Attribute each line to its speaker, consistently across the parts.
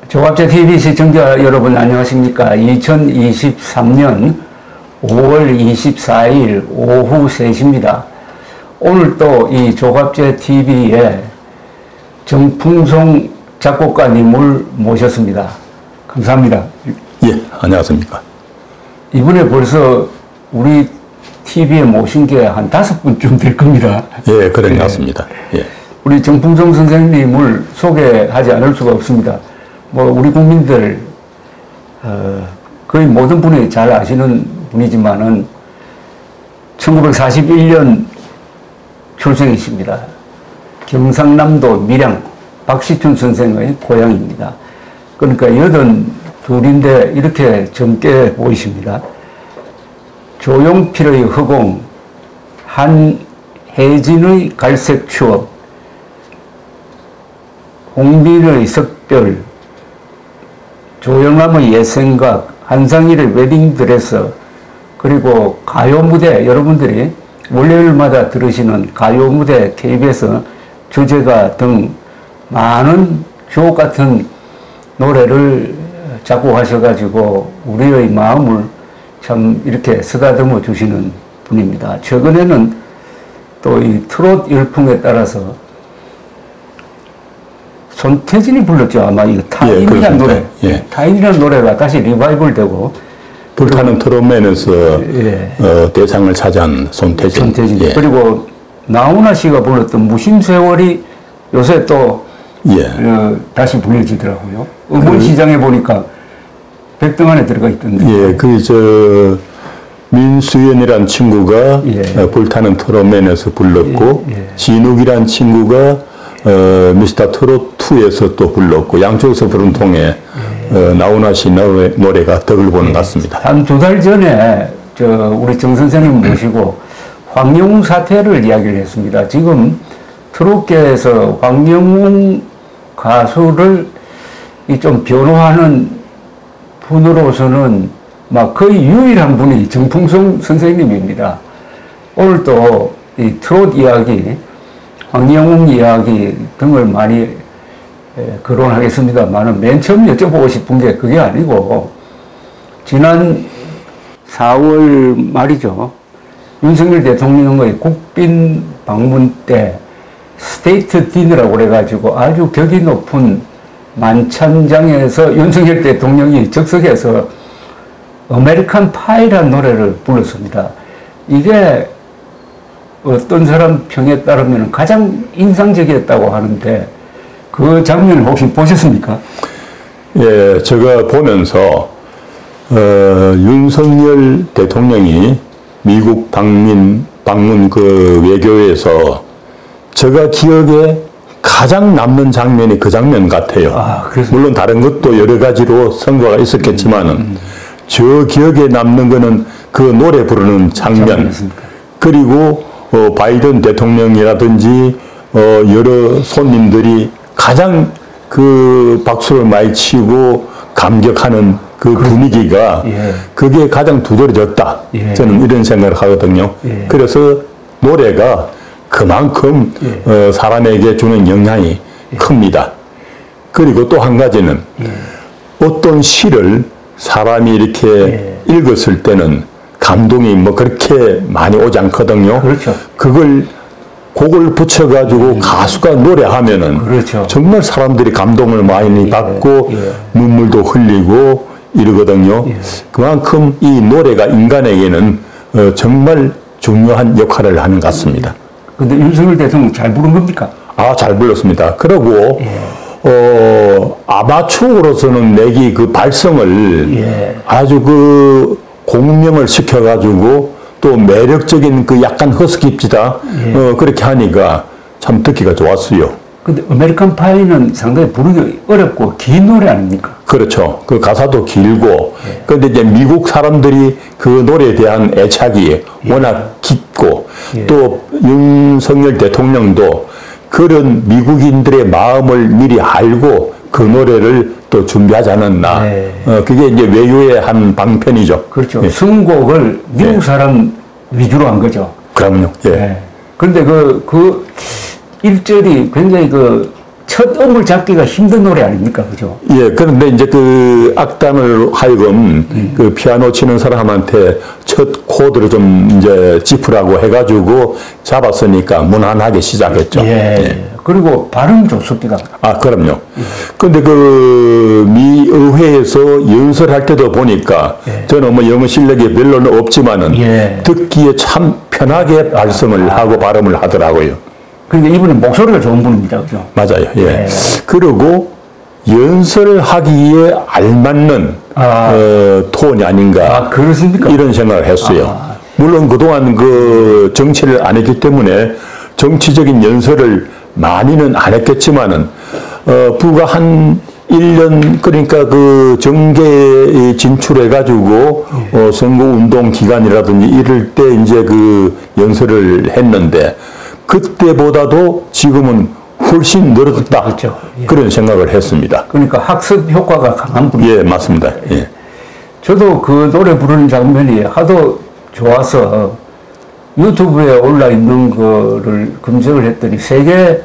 Speaker 1: 조갑제TV 시청자 여러분 안녕하십니까. 2023년 5월 24일 오후 3시입니다. 오늘 또 이 조갑제TV에 정풍송 작곡가님을 모셨습니다. 감사합니다.
Speaker 2: 예, 안녕하십니까. 이번에
Speaker 1: 벌써 우리 TV에 모신 게 한 5분쯤 될 겁니다.
Speaker 2: 예, 그런 것 같습니다. 예.
Speaker 1: 우리 정풍송 선생님을 소개하지 않을 수가 없습니다. 우리 국민들, 거의 모든 분이 잘 아시는 분이지만은 1941년 출생이십니다. 경상남도 밀양 박시춘 선생의 고향입니다. 그러니까 82인데 이렇게 젊게 보이십니다. 조용필의 허공, 한혜진의 갈색 추억, 홍빈의 석별, 조영암의 옛생각, 한상일의 웨딩드레스, 그리고 가요 무대, 여러분들이 월요일마다 들으시는 가요 무대 KBS 주제가 등 많은 주옥 같은 노래를 작곡하셔가지고 우리의 마음을 참 이렇게 쓰다듬어 주시는 분입니다. 최근에는 또 이 트롯 열풍에 따라서 손태진이 불렀죠. 아마 이거 타인이라는 노래.
Speaker 2: 예.
Speaker 1: 타인이라는 노래가 다시 리바이벌 되고.
Speaker 2: 불타는 트롯맨에서 예. 대상을 차지한 손태진.
Speaker 1: 예. 그리고 나훈아 씨가 불렀던 무심세월이 요새 또 예. 다시 불려지더라고요. 음원시장에 보니까 100등 안에 들어가 있던데.
Speaker 2: 예, 민수연이란 친구가
Speaker 1: 예.
Speaker 2: 불타는 트롯맨에서 불렀고,
Speaker 1: 예. 예.
Speaker 2: 진욱이란 친구가 미스터 트롯2에서 또 불렀고, 양쪽에서 부른 통에 나훈아 씨 노래가 덕을 보는 것 같습니다.
Speaker 1: 한 2달 전에 우리 정 선생님 모시고 황영웅 사태를 이야기를 했습니다. 지금 트롯계에서 황영웅 가수를 좀 변호하는 분으로서는 막 거의 유일한 분이 정풍송 선생님입니다. 오늘 또 이 트롯 이야기, 황영웅 이야기 등을 많이 거론하겠습니다만 맨 처음 여쭤보고 싶은 게 그게 아니고 지난 4월 말이죠. 윤석열 대통령의 국빈 방문 때 스테이트 디너라고 그래가지고 아주 격이 높은 만찬장에서 윤석열 대통령이 즉석에서 아메리칸 파이라는 노래를 불렀습니다. 이게 어떤 사람 평에 따르면 가장 인상적이었다고 하는데 그 장면을 혹시 보셨습니까?
Speaker 2: 예, 제가 보면서 윤석열 대통령이 미국 방문 그 외교에서 제가 기억에 가장 남는 장면이 그 장면 같아요. 물론 다른 것도 여러 가지로 선거가 있었겠지만은 저 기억에 남는 거는 그 노래 부르는 장면, 그리고 바이든 대통령이라든지 여러 손님들이 가장 그 박수를 많이 치고 감격하는 그 분위기가 예. 그게 가장 두드러졌다. 예. 저는 이런 생각을 하거든요. 예. 그래서 노래가 그만큼 예. 사람에게 주는 영향이 예. 큽니다. 그리고 또 한 가지는 예. 어떤 시를 사람이 이렇게 예. 읽었을 때는 감동이 그렇게 많이 오지 않거든요.
Speaker 1: 그렇죠.
Speaker 2: 그걸 곡을 붙여가지고 가수가 노래하면은
Speaker 1: 그렇죠.
Speaker 2: 정말 사람들이 감동을 많이 예. 받고 예. 눈물도 흘리고 이러거든요. 예. 그만큼 이 노래가 인간에게는 정말 중요한 역할을 하는 것 같습니다.
Speaker 1: 근데 윤석열 대통령 잘 부른 겁니까?
Speaker 2: 잘 불렀습니다. 그리고 예. 아마추어로서는 내기 그 발성을 예. 아주 그 공명을 시켜가지고 또 매력적인 그 약간 허스키지다 예. 그렇게 하니까 참 듣기가 좋았어요.
Speaker 1: 근데 아메리칸 파이는 상당히 부르기 어렵고 긴 노래 아닙니까?
Speaker 2: 그렇죠. 그 가사도 길고 예. 근데 이제 미국 사람들이 그 노래에 대한 애착이 예. 워낙 깊고 예. 또 윤석열 대통령도 그런 미국인들의 마음을 미리 알고 그 노래를 또 준비하지 않았나. 네. 그게 이제 외유의 한 방편이죠.
Speaker 1: 그렇죠. 예. 선곡을 미국 사람 위주로 한 거죠.
Speaker 2: 그럼요. 예.
Speaker 1: 그런데 그 일절이 굉장히 첫 음을 잡기가 힘든 노래 아닙니까? 그죠?
Speaker 2: 예, 그런데 이제 그 악단을 하여금 그 피아노 치는 사람한테 첫 코드를 좀 이제 짚으라고 해가지고 잡았으니까 무난하게 시작했죠.
Speaker 1: 예. 예. 그리고 발음 좋습니다.
Speaker 2: 아, 그럼요. 근데 그 미의회에서 연설할 때도 보니까
Speaker 1: 예.
Speaker 2: 저는 뭐 영어 실력이 별로는 없지만은
Speaker 1: 예.
Speaker 2: 듣기에 참 편하게 말씀을 하고 발음을 하더라고요.
Speaker 1: 근데 이분은 목소리가 좋은 분입니다. 그죠?
Speaker 2: 맞아요. 예. 그리고 연설하기에 알맞는 톤이 아닌가.
Speaker 1: 그렇습니까?
Speaker 2: 이런 생각을 했어요. 물론 그동안 그 정치를 안 했기 때문에 정치적인 연설을 많이는 안 했겠지만은 불과 한 1년 그러니까 그 정계에 진출해가지고 선거운동 기간이라든지 이럴 때 이제 그 연설을 했는데 그때보다도 지금은 훨씬 늘어졌다.
Speaker 1: 그렇죠. 예.
Speaker 2: 그런 생각을 했습니다.
Speaker 1: 그러니까 학습 효과가 강한 분이에요.
Speaker 2: 예, 맞습니다. 예.
Speaker 1: 저도 그 노래 부르는 장면이 하도 좋아서 유튜브에 올라 있는 거를 검색을 했더니 세계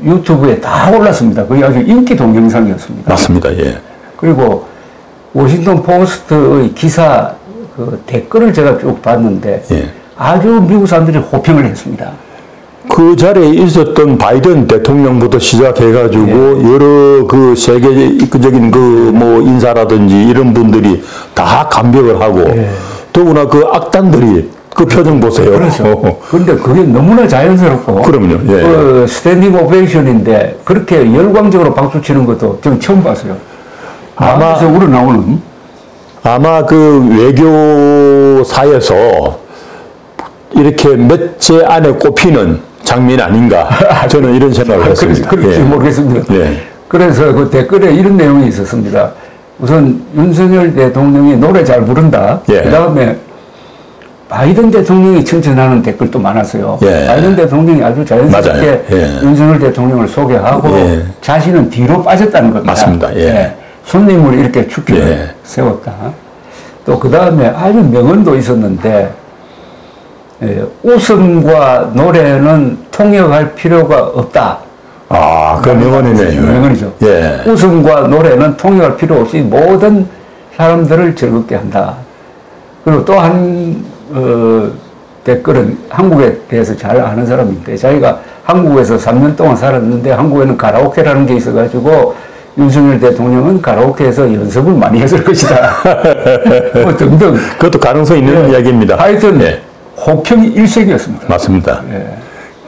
Speaker 1: 유튜브에 다 올랐습니다. 그게 아주 인기 동영상이었습니다.
Speaker 2: 맞습니다. 예.
Speaker 1: 그리고 워싱턴 포스트의 기사 그 댓글을 제가 쭉 봤는데
Speaker 2: 예.
Speaker 1: 아주 미국 사람들이 호평을 했습니다.
Speaker 2: 그 자리에 있었던 바이든 대통령부터 시작해가지고
Speaker 1: 예.
Speaker 2: 여러 그 세계적인 그 뭐 인사라든지 이런 분들이 다 감격을 하고
Speaker 1: 예.
Speaker 2: 더구나 그 악단들이 그 표정 보세요.
Speaker 1: 그렇죠. 그런데 그게 너무나 자연스럽고.
Speaker 2: 그럼요. 예.
Speaker 1: 그 스탠딩 오베이션인데 그렇게 열광적으로 박수 치는 것도 저는 처음 봤어요.
Speaker 2: 아마
Speaker 1: 우러나오는.
Speaker 2: 아마 그 외교사에서 이렇게 몇째 안에 꼽히는 장면이 아닌가 저는 이런 생각을 했습니다.
Speaker 1: 그렇지
Speaker 2: 예.
Speaker 1: 모르겠습니다.
Speaker 2: 예.
Speaker 1: 그래서 그 댓글에 이런 내용이 있었습니다. 우선 윤석열 대통령이 노래 잘 부른다.
Speaker 2: 예.
Speaker 1: 그 다음에 바이든 대통령이 칭찬하는 댓글도 많았어요.
Speaker 2: 예.
Speaker 1: 바이든 대통령이 아주 자연스럽게
Speaker 2: 예.
Speaker 1: 윤석열 대통령을 소개하고
Speaker 2: 예.
Speaker 1: 자신은 뒤로 빠졌다는 겁니다.
Speaker 2: 맞습니다. 예.
Speaker 1: 예. 손님을 이렇게 축기를
Speaker 2: 예.
Speaker 1: 세웠다. 또 그 다음에 아주 명언도 있었는데 웃음과 노래는 통역할 필요가 없다.
Speaker 2: 아, 그 명언이네요.
Speaker 1: 명언이죠.
Speaker 2: 예.
Speaker 1: 웃음과 노래는 통역할 필요 없이 모든 사람들을 즐겁게 한다. 그리고 또 한 댓글은 한국에 대해서 잘 아는 사람인데 자기가 한국에서 3년 동안 살았는데 한국에는 가라오케라는 게 있어가지고 윤석열 대통령은 가라오케에서 연습을 많이 했을 것이다. 뭐 등등.
Speaker 2: 그것도 가능성 있는 이야기입니다.
Speaker 1: 하여튼
Speaker 2: 예.
Speaker 1: 호평이 일색이었습니다.
Speaker 2: 맞습니다.
Speaker 1: 예.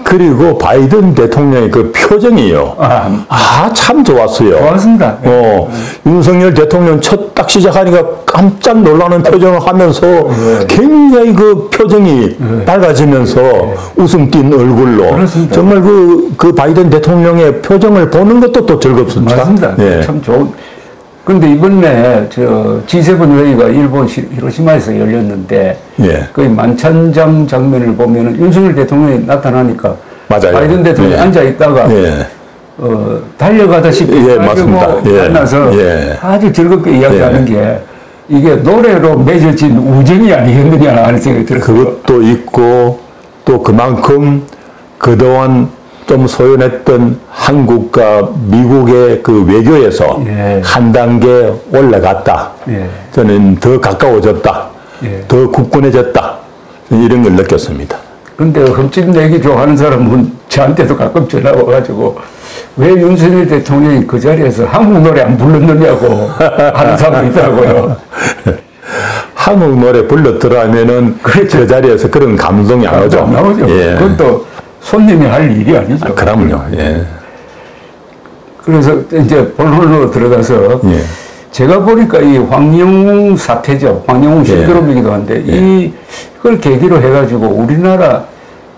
Speaker 2: 그리고 바이든 대통령의 그 표정이요. 참 좋았어요.
Speaker 1: 좋았습니다.
Speaker 2: 윤석열 대통령 첫 딱 시작하니까 깜짝 놀라는 표정을 하면서 굉장히 그 표정이 밝아지면서 웃음 띤 얼굴로
Speaker 1: 그렇습니다.
Speaker 2: 정말 그 바이든 대통령의 표정을 보는 것도 또 즐겁습니다.
Speaker 1: 맞습니다.
Speaker 2: 예.
Speaker 1: 참 좋은. 근데 이번에 저 G7 회의가 일본 히로시마에서 열렸는데
Speaker 2: 예.
Speaker 1: 그 만찬장 장면을 보면은 윤석열 대통령이 나타나니까
Speaker 2: 맞아요.
Speaker 1: 바이든 대통령이
Speaker 2: 예.
Speaker 1: 앉아 있다가 달려가다시피
Speaker 2: 예, 맞습니다. 예.
Speaker 1: 만나서
Speaker 2: 예.
Speaker 1: 아주 즐겁게 이야기하는 게 이게 노래로 맺어진 우정이 아니겠느냐 하는 생각이 들어요.
Speaker 2: 그것도 있고 또 그만큼 그동안 좀 소연했던 한국과 미국의 그 외교에서
Speaker 1: 예.
Speaker 2: 한 단계 올라갔다.
Speaker 1: 예.
Speaker 2: 저는 더 가까워졌다.
Speaker 1: 예.
Speaker 2: 더 굳건해졌다. 이런 걸 느꼈습니다.
Speaker 1: 근데 흠집 내기 좋아하는 사람은 저한테도 가끔 전화 와가지고 왜 윤석열 대통령이 그 자리에서 한국 노래 안 불렀느냐고 하는 사람도 있더라고요.
Speaker 2: 한국 노래 불렀더라 하면은
Speaker 1: 그렇죠.
Speaker 2: 그 자리에서 그런 감동이 안 오죠.
Speaker 1: 안 나오죠.
Speaker 2: 예.
Speaker 1: 그것도 손님이 할 일이 아니죠.
Speaker 2: 그럼요. 예.
Speaker 1: 그래서 이제 본론으로 들어가서
Speaker 2: 예.
Speaker 1: 제가 보니까 이 황영웅 사태죠. 황영웅 신드롬이기도 한데 이걸 계기로 해가지고 우리나라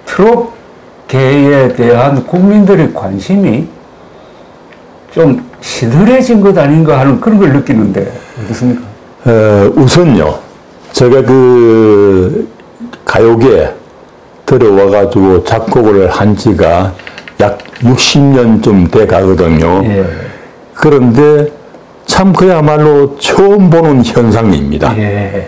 Speaker 1: 트롯계에 대한 국민들의 관심이 좀 시들해진 것 아닌가 하는 그런 걸 느끼는데 어떻습니까?
Speaker 2: 우선요. 제가 그 가요계에 들어와가지고 작곡을 한 지가 약 60년쯤 돼 가거든요.
Speaker 1: 예.
Speaker 2: 그런데 참 그야말로 처음 보는 현상입니다.
Speaker 1: 예.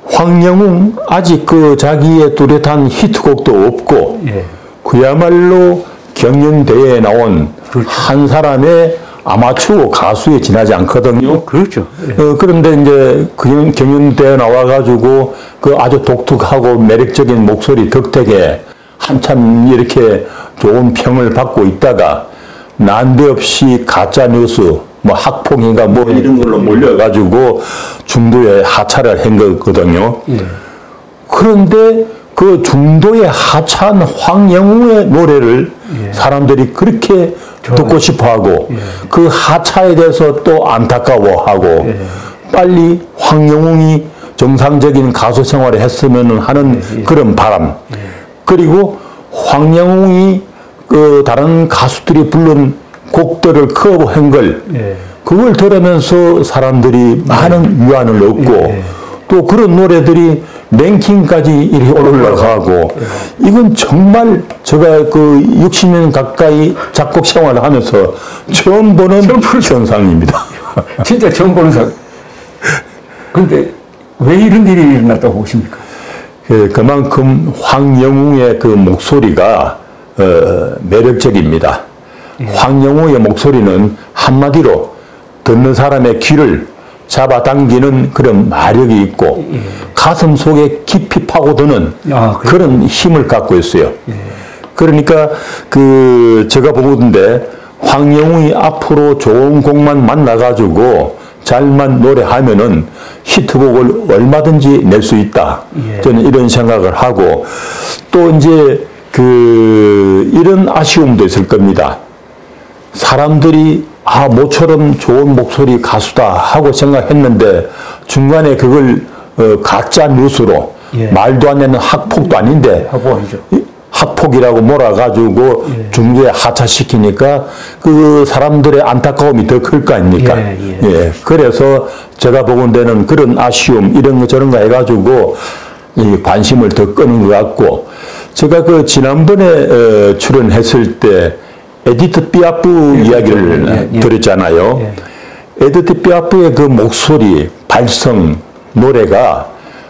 Speaker 2: 황영웅 아직 그 자기의 뚜렷한 히트곡도 없고
Speaker 1: 예.
Speaker 2: 그야말로 경연대회에 나온
Speaker 1: 그렇죠.
Speaker 2: 한 사람의 아마추어 가수에 지나지 않거든요.
Speaker 1: 그렇죠. 예.
Speaker 2: 그런데 이제 경연대회 나와가지고 그 아주 독특하고 매력적인 목소리 덕택에 한참 이렇게 좋은 평을 받고 있다가 난데없이 가짜뉴스, 뭐 학폭인가 뭐 이런 걸로 몰려가지고 중도에 하차를 한 거거든요.
Speaker 1: 예.
Speaker 2: 그런데 그 중도에 하차한 황영우의 노래를
Speaker 1: 예.
Speaker 2: 사람들이 그렇게 듣고 싶어하고
Speaker 1: 예.
Speaker 2: 그 하차에 대해서 또 안타까워하고
Speaker 1: 예.
Speaker 2: 빨리 황영웅이 정상적인 가수 생활을 했으면 하는
Speaker 1: 예.
Speaker 2: 그런 바람.
Speaker 1: 예.
Speaker 2: 그리고 황영웅이 그 다른 가수들이 부른 곡들을 커버한 걸
Speaker 1: 예.
Speaker 2: 그걸 들으면서 사람들이 많은 위안을 얻고
Speaker 1: 예.
Speaker 2: 또 그런 노래들이 랭킹까지 이렇게 올라가고 이건 정말 제가 그 60년 가까이 작곡 생활을 하면서 처음 보는 현상입니다.
Speaker 1: 진짜 처음 보는 상. 근데 왜 이런 일이 일어났다고 보십니까?
Speaker 2: 그만큼 황영웅의 그 목소리가 매력적입니다.
Speaker 1: 예.
Speaker 2: 황영웅의 목소리는 한마디로 듣는 사람의 귀를 잡아당기는 그런 마력이 있고
Speaker 1: 예.
Speaker 2: 가슴 속에 깊이 파고드는 그런 힘을 갖고 있어요.
Speaker 1: 예.
Speaker 2: 그러니까 그 제가 보건데 황영웅이 앞으로 좋은 곡만 만나가지고 잘만 노래하면은 히트곡을 얼마든지 낼 수 있다.
Speaker 1: 예.
Speaker 2: 저는 이런 생각을 하고 또 이제 그 이런 아쉬움도 있을 겁니다. 사람들이 모처럼 좋은 목소리 가수다 하고 생각했는데 중간에 그걸 가짜 뉴스로
Speaker 1: 예.
Speaker 2: 말도 안 되는 학폭도 아닌데
Speaker 1: 학폭이죠.
Speaker 2: 학폭이라고 몰아가지고
Speaker 1: 예.
Speaker 2: 중도에 하차시키니까 그 사람들의 안타까움이 더 클 거 아닙니까?
Speaker 1: 예.
Speaker 2: 그래서 제가 보건대는 그런 아쉬움 이런 거 저런 거 해가지고 이 관심을 더 끄는 것 같고 제가 그 지난번에 출연했을 때 에디트 피아프 이야기를 들었잖아요. 에디트 피아프의 그 목소리, 발성, 노래가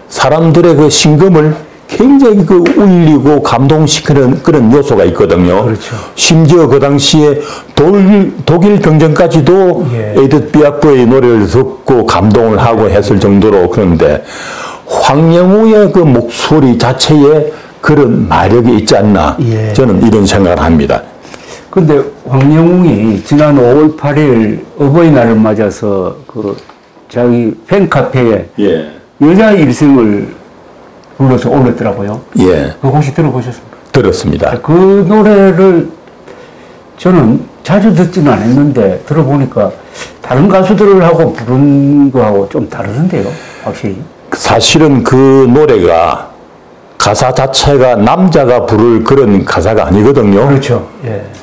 Speaker 2: 사람들의 그 심금을 굉장히 그 울리고 감동시키는 그런 요소가 있거든요.
Speaker 1: 그렇죠.
Speaker 2: 심지어 그 당시에 독일 경전까지도 에디트 피아프의 노래를 듣고 감동을 하고 했을 정도로 그런데 황영우의 그 목소리 자체에 그런 마력이 있지 않나 저는 이런 생각을 합니다.
Speaker 1: 근데 황영웅이 지난 5월 8일 어버이날을 맞아서 그 자기 팬카페에 여자 일생을 불러서 올렸더라고요. 그 혹시 들어보셨습니까?
Speaker 2: 들었습니다.
Speaker 1: 그 노래를 저는 자주 듣지는 않았는데 들어보니까 다른 가수들하고 부른 거하고 좀 다르던데요, 확실히.
Speaker 2: 사실은 그 노래가 가사 자체가 남자가 부를 그런 가사가 아니거든요.
Speaker 1: 그렇죠.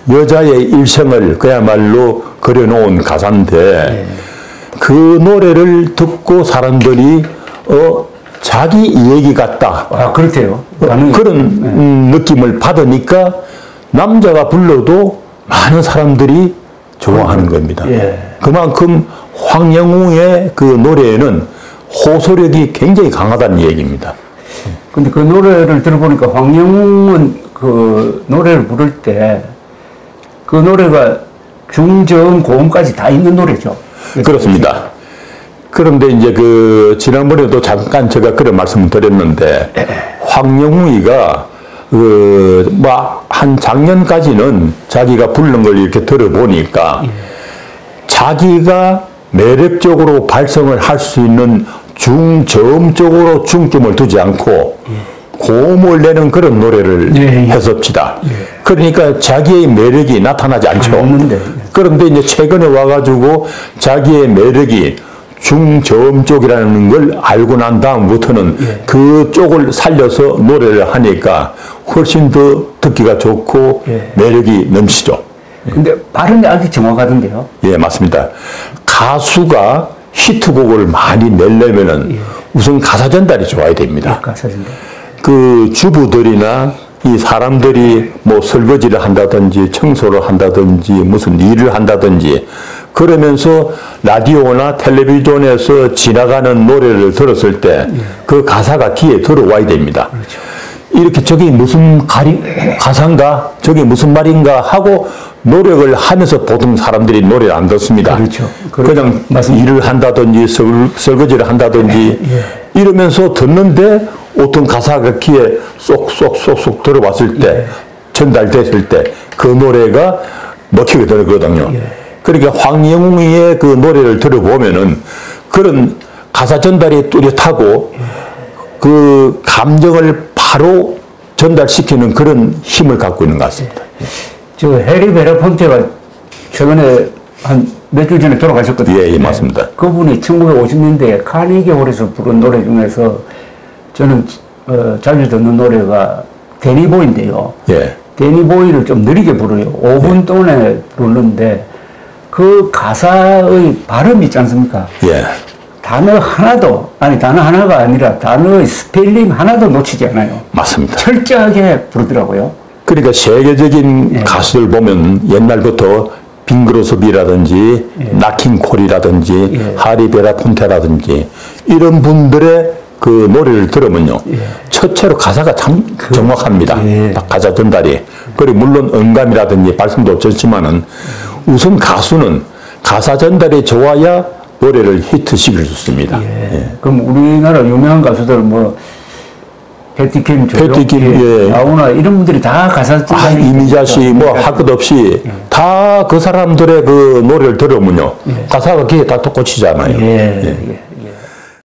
Speaker 2: 여자의 일생을 그야말로 그려놓은 가사인데 그 노래를 듣고 사람들이 자기 얘기 같다.
Speaker 1: 그렇대요.
Speaker 2: 그런 느낌을 받으니까 남자가 불러도 많은 사람들이 좋아하는 겁니다. 그만큼 황영웅의 그 노래에는 호소력이 굉장히 강하다는 얘기입니다.
Speaker 1: 근데 그 노래를 들어보니까 황영웅은 그 노래를 부를 때 그 노래가 중저음 고음까지 다 있는 노래죠.
Speaker 2: 그렇습니다. 그런데 이제 그 지난번에도 잠깐 제가 그런 말씀을 드렸는데 황영웅이가 그 뭐 한 작년까지는 자기가 부르는 걸 이렇게 들어보니까 자기가 매력적으로 발성을 할 수 있는 중저음 쪽으로 중점을 두지 않고 고음을 내는 그런 노래를 했습니다. 그러니까 자기의 매력이 나타나지 않죠. 그런데 이제 최근에 와가지고 자기의 매력이 중저음 쪽이라는 걸 알고 난 다음부터는 그 쪽을 살려서 노래를 하니까 훨씬 더 듣기가 좋고 매력이 넘치죠.
Speaker 1: 근데 발음이 아주 정확하던데요?
Speaker 2: 맞습니다. 가수가 히트곡을 많이 내려면은 우선 가사 전달이 좋아야 됩니다.
Speaker 1: 가사 전달.
Speaker 2: 그 주부들이나 이 사람들이 뭐 설거지를 한다든지 청소를 한다든지 무슨 일을 한다든지 그러면서 라디오나 텔레비전에서 지나가는 노래를 들었을 때 그 가사가 귀에 들어와야 됩니다. 이렇게 저게 무슨 가사인가? 저게 무슨 말인가? 하고 노력을 하면서 보통 사람들이 노래를 안 듣습니다.
Speaker 1: 그렇죠.
Speaker 2: 그냥
Speaker 1: 맞습니다.
Speaker 2: 일을 한다든지 설거지를 한다든지 이러면서 듣는데 어떤 가사가 귀에 쏙쏙쏙쏙 들어왔을 때 전달됐을 때 그 노래가 먹히게 되거든요. 그러니까 황영웅의 그 노래를 들어보면은 그런 가사 전달이 뚜렷하고 그 감정을 바로 전달시키는 그런 힘을 갖고 있는 것 같습니다.
Speaker 1: 저 해리 베라폰테가 최근에 한 몇 주 전에 돌아가셨거든요.
Speaker 2: 예, 맞습니다.
Speaker 1: 그분이 1950년대에 카니기 홀에서 부른 노래 중에서 저는 자주 듣는 노래가 데니보이인데요.
Speaker 2: 예.
Speaker 1: 데니보이를 좀 느리게 부르요. 5분 동안에 부르는데 그 가사의 발음이 있지 않습니까?
Speaker 2: 예.
Speaker 1: 단어 하나가 아니라 단어의 스펠링 하나도 놓치지 않아요.
Speaker 2: 맞습니다.
Speaker 1: 철저하게 부르더라고요.
Speaker 2: 그러니까 세계적인 가수들 보면 옛날부터 빙그로스비라든지 나킹콜이라든지 하리 베라폰테라든지 이런 분들의 그 노래를 들으면요. 첫째로 가사가 참 정확합니다. 가사 전달이. 그리고 물론 음감이라든지 발성도 좋지만은 우선 가수는 가사 전달이 좋아야 노래를 히트시킬 수 있습니다.
Speaker 1: 그럼 우리나라 유명한 가수들 뭐 패티킴, 조용필, 나훈아 이런 분들이 다 가사 전달이
Speaker 2: 이미자 씨 뭐 할 것 없이 다 그 사람들의 그 노래를 들으면요. 가사가 귀에 다 꽂히잖아요.